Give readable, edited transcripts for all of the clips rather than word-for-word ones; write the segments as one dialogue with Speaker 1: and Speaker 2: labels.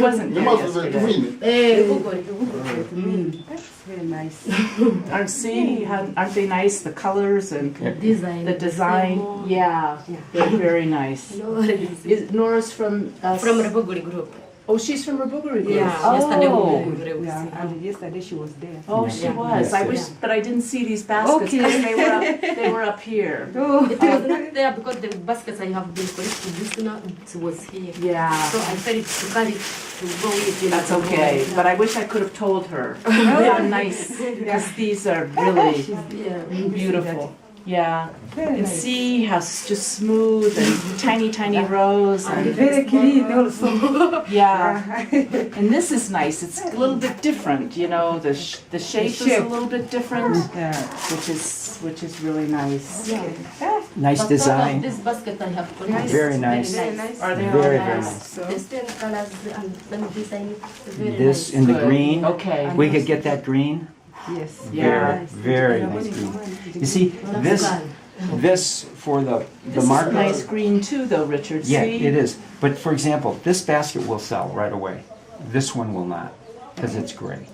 Speaker 1: wasn't here yesterday.
Speaker 2: That's very nice.
Speaker 1: Aren't they nice? The colors and
Speaker 3: Design.
Speaker 1: the design. Yeah, they're very nice. Nora's from
Speaker 3: Rabuguri group.
Speaker 1: Oh, she's from Rabuguri Group.
Speaker 3: Yeah.
Speaker 1: Oh.
Speaker 2: Yeah, and yesterday she was there.
Speaker 1: Oh, she was. I wish, but I didn't see these baskets because they were up here.
Speaker 3: It was not there because the baskets I have been collecting this now it was here.
Speaker 1: Yeah.
Speaker 3: So I felt to carry to go with it.
Speaker 1: That's okay, but I wish I could have told her how nice, because these are really beautiful. Yeah, and see how it's just smooth and tiny rows and
Speaker 2: Very clean also.
Speaker 1: yeah. And this is nice. It's a little bit different, you know. The shape is a little bit different, which is really nice.
Speaker 4: Nice design.
Speaker 3: This basket I have collected.
Speaker 4: Very nice.
Speaker 3: Very nice.
Speaker 1: Are they
Speaker 4: Very,
Speaker 1: all
Speaker 4: very
Speaker 1: nice?
Speaker 4: nice.
Speaker 3: The same colors and some design. Very
Speaker 4: This
Speaker 3: nice.
Speaker 4: in the
Speaker 1: Good.
Speaker 4: green.
Speaker 1: Okay.
Speaker 4: We could get that green.
Speaker 2: Yes.
Speaker 1: Yeah.
Speaker 4: Very nice green. You see, this for the
Speaker 1: This is a
Speaker 4: market.
Speaker 1: nice green too, though, Richard.
Speaker 4: Yeah,
Speaker 1: See?
Speaker 4: it is. But for example, this basket will sell right away. This one will not, because it's gray.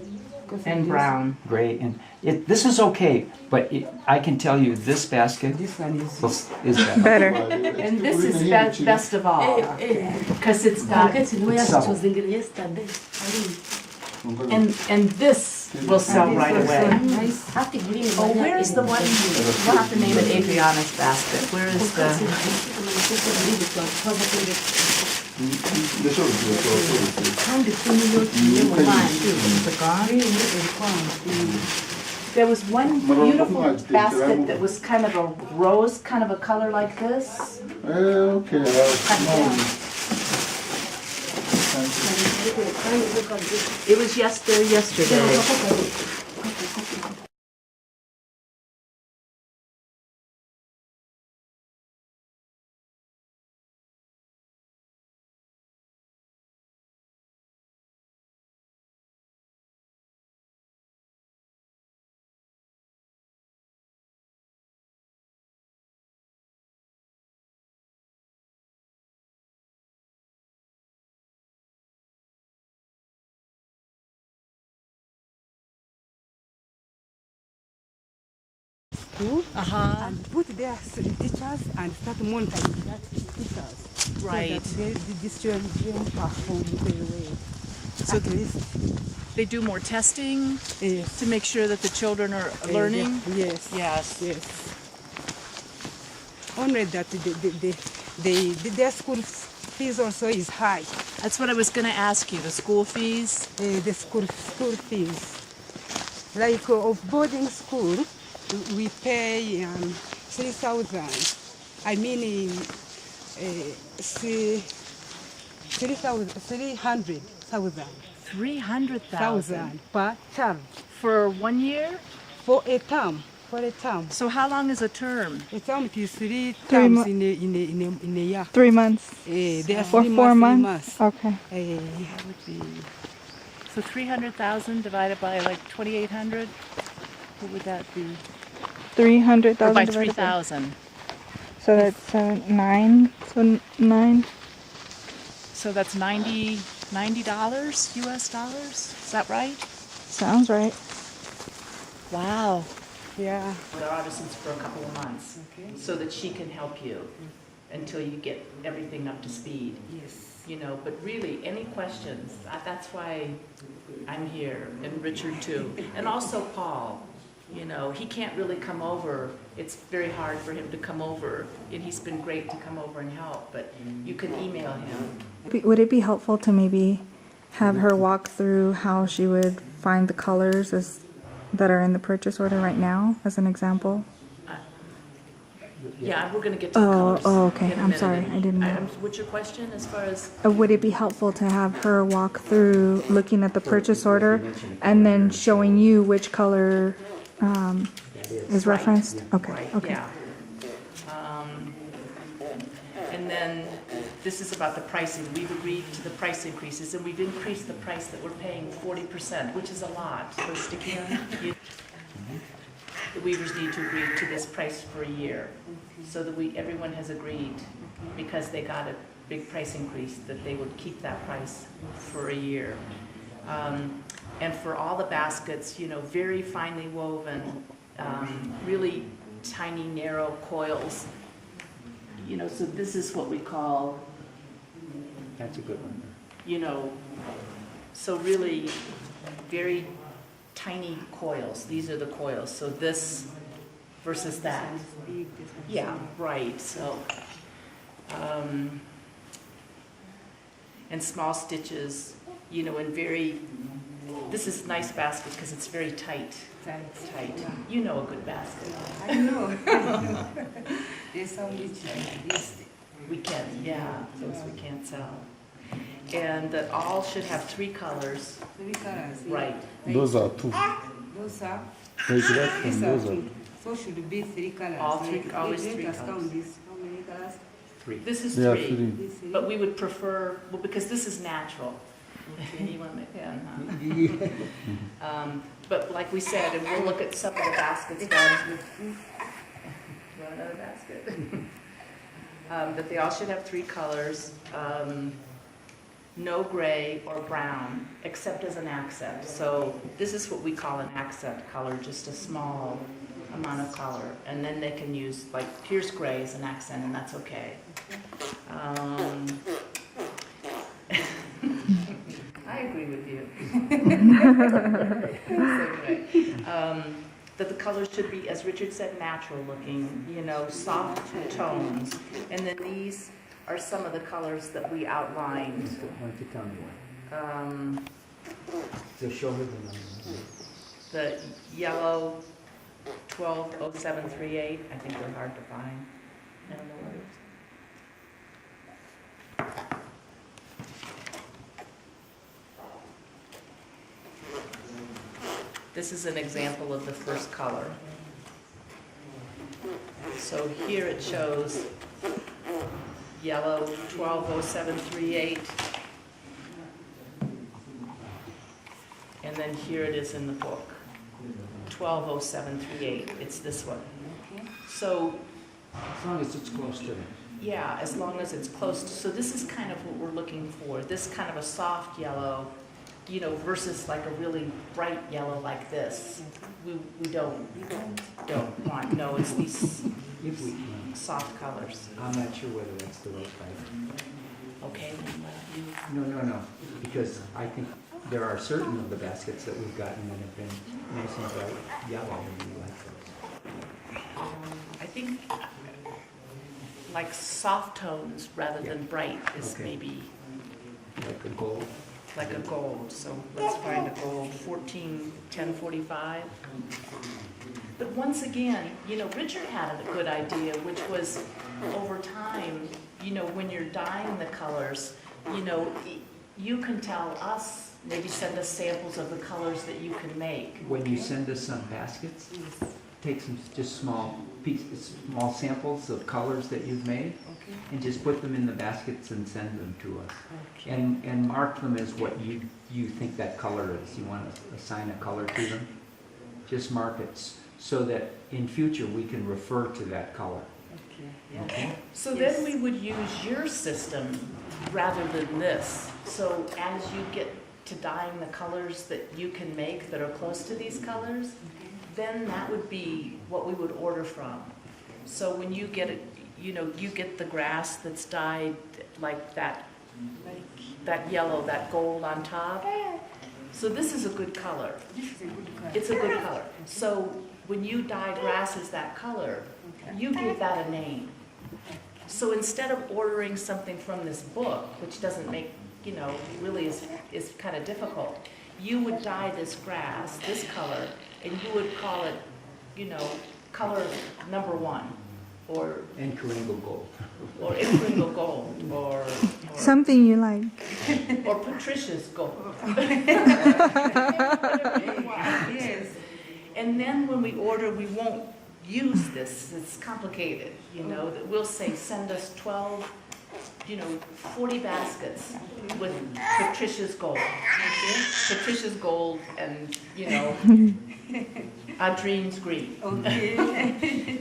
Speaker 1: And brown.
Speaker 4: Gray, and this is okay, but I can tell you this basket
Speaker 2: This one
Speaker 4: is better.
Speaker 5: Better.
Speaker 1: And this is best of all, because it's got,
Speaker 3: It's where she
Speaker 4: subtle.
Speaker 3: was in yesterday.
Speaker 1: and this will sell right away.
Speaker 3: Nice. Have the green.
Speaker 1: Oh, where's the one? We'll have to name it Adriana's basket. Where is the? There was one beautiful basket that was kind of a rose, kind of a color like this.
Speaker 6: Okay.
Speaker 1: It was yesterday.
Speaker 2: and put their teachers and start monitoring that teachers.
Speaker 1: Right.
Speaker 2: So that the children perform very well.
Speaker 1: So
Speaker 2: At least,
Speaker 1: they do more testing
Speaker 2: yes.
Speaker 1: to make sure that the children are learning.
Speaker 2: Yes.
Speaker 1: Yes.
Speaker 2: Yes. Only that their school fees also is high.
Speaker 1: That's what I was going to ask you. The school fees.
Speaker 2: The school fees. Like of boarding school, we pay 3,000. I mean, 300,000.
Speaker 1: 300,000
Speaker 2: per child
Speaker 1: for 1 year.
Speaker 2: for a term. For a term.
Speaker 1: So how long is a term?
Speaker 2: A term is three
Speaker 5: Three
Speaker 2: terms
Speaker 5: mo-
Speaker 2: in a year.
Speaker 5: 3 months.
Speaker 2: They are
Speaker 5: For
Speaker 2: 3
Speaker 5: 4
Speaker 2: months.
Speaker 5: months? Okay.
Speaker 1: So 300,000 divided by like 2,800. What would that be?
Speaker 5: 300,000
Speaker 1: Or by
Speaker 5: divided
Speaker 1: 3,000.
Speaker 5: So that's 9. So 9.
Speaker 1: So that's $90 US dollars. Is that right?
Speaker 5: Sounds right.
Speaker 1: Wow.
Speaker 2: Yeah.
Speaker 1: With our artisans for a couple of months, so that she can help you until you get everything up to speed.
Speaker 2: Yes.
Speaker 1: You know, but really, any questions? That's why I'm here, and Richard too, and also Paul. You know, he can't really come over. It's very hard for him to come over, and he's been great to come over and help. But you can email him.
Speaker 5: Would it be helpful to maybe have her walk through how she would find the colors that are in the purchase order right now, as an example?
Speaker 1: Yeah, we're going to get to the colors.
Speaker 5: Oh, okay.
Speaker 1: in a
Speaker 5: I'm
Speaker 1: minute.
Speaker 5: sorry. I didn't know.
Speaker 1: What's your question as far as?
Speaker 5: Would it be helpful to have her walk through looking at the purchase order and then showing you which color is referenced? Okay,
Speaker 1: Right,
Speaker 5: okay.
Speaker 1: yeah. And then this is about the pricing. We've agreed to the price increases, and we've increased the price that we're paying 40%, which is a lot for sticky. The weavers need to agree to this price for a year, so that everyone has agreed, because they got it big price increase, that they would keep that price for a year. And for all the baskets, you know, very finely woven, really tiny, narrow coils. You know, so this is what we call,
Speaker 4: That's a good one.
Speaker 1: you know, so really very tiny coils. These are the coils. So this versus that.
Speaker 2: Big, this one.
Speaker 1: Yeah, right. So, and small stitches, you know, and very, this is nice basket because it's very tight.
Speaker 2: Tight.
Speaker 1: Tight.
Speaker 2: Yeah.
Speaker 1: You know a good basket.
Speaker 2: I know. I know. There's some which like this.
Speaker 1: We can, yeah, those we can't sell. And that all should have 3 colors.
Speaker 2: 3 colors. yeah.
Speaker 1: Right.
Speaker 6: Those are two.
Speaker 2: Those are.
Speaker 6: Take that from
Speaker 2: These are
Speaker 6: those are.
Speaker 2: 2. So should be 3 colors.
Speaker 1: All three-
Speaker 2: Like,
Speaker 1: always
Speaker 2: let
Speaker 1: 3
Speaker 2: us
Speaker 1: colors.
Speaker 2: count this. How many colors?
Speaker 4: 3.
Speaker 1: This is
Speaker 6: Yeah,
Speaker 1: 3,
Speaker 6: three.
Speaker 2: This 3.
Speaker 1: but we would prefer, well, because this is natural. You want to make that, huh? But like we said, and we'll look at some of the baskets done. You want another basket? That they all should have 3 colors, no gray or brown, except as an accent. So this is what we call an accent color, just a small amount of color. And then they can use like Pierce gray as an accent, and that's okay. I agree with you. Same way. That the colors should be, as Richard said, natural looking, you know, soft tones. And then these are some of the colors that we outlined.
Speaker 4: Why don't you tell me one? So show her the number.
Speaker 1: The yellow 120738, I think they're hard to find. I don't know what it is. This is an example of the first color. So here it shows yellow 120738. And then here it is in the book, 120738. It's this one. So,
Speaker 4: As long as it's close to it.
Speaker 1: yeah, as long as it's close. So this is kind of what we're looking for. This kind of a soft yellow, you know, versus like a really bright yellow like this. We don't want, no, it's these
Speaker 4: If we,
Speaker 1: soft colors.
Speaker 4: I'm not sure whether that's the right type.
Speaker 1: Okay, then what you,
Speaker 4: No, because I think there are certain of the baskets that we've gotten that have been nice and bright yellow, and we like those.
Speaker 1: I think like soft tones rather than bright is
Speaker 4: Okay.
Speaker 1: maybe
Speaker 4: Like a gold.
Speaker 1: like a gold. So let's find a gold, 141045. But once again, you know, Richard had a good idea, which was over time, you know, when you're dyeing the colors, you know, you can tell us, maybe send us samples of the colors that you can make.
Speaker 4: When you send us some baskets, take some just small pieces, small samples of colors that you've made,
Speaker 2: Okay.
Speaker 4: and just put them in the baskets and send them to us.
Speaker 2: Okay.
Speaker 4: And mark them as what you think that color is. You want to assign a color to them? Just mark it so that in future we can refer to that color.
Speaker 2: Okay.
Speaker 4: Okay?
Speaker 1: So
Speaker 2: Yes.
Speaker 1: then we would use your system rather than this. So as you get to dyeing the colors that you can make that are close to these colors, then that would be what we would order from. So when you get it, you know, you get the grass that's dyed like that yellow, that gold on top. So this is a good color.
Speaker 2: This is a good color.
Speaker 1: It's a good color. So when you dye grasses that color, you give that a name. So instead of ordering something from this book, which doesn't make, you know, really is kind of difficult, you would dye this grass, this color, and you would call it, you know, color number 1, or
Speaker 4: And Kringle gold.
Speaker 1: Imperial gold, or
Speaker 5: Something you like.
Speaker 1: Patricia's gold.
Speaker 2: Yes.
Speaker 1: And then when we order, we won't use this, it's complicated, you know, that we'll say, send us 12, you know, 40 baskets with Patricia's gold. Patricia's gold and, you know, Adrine's green.
Speaker 2: Okay.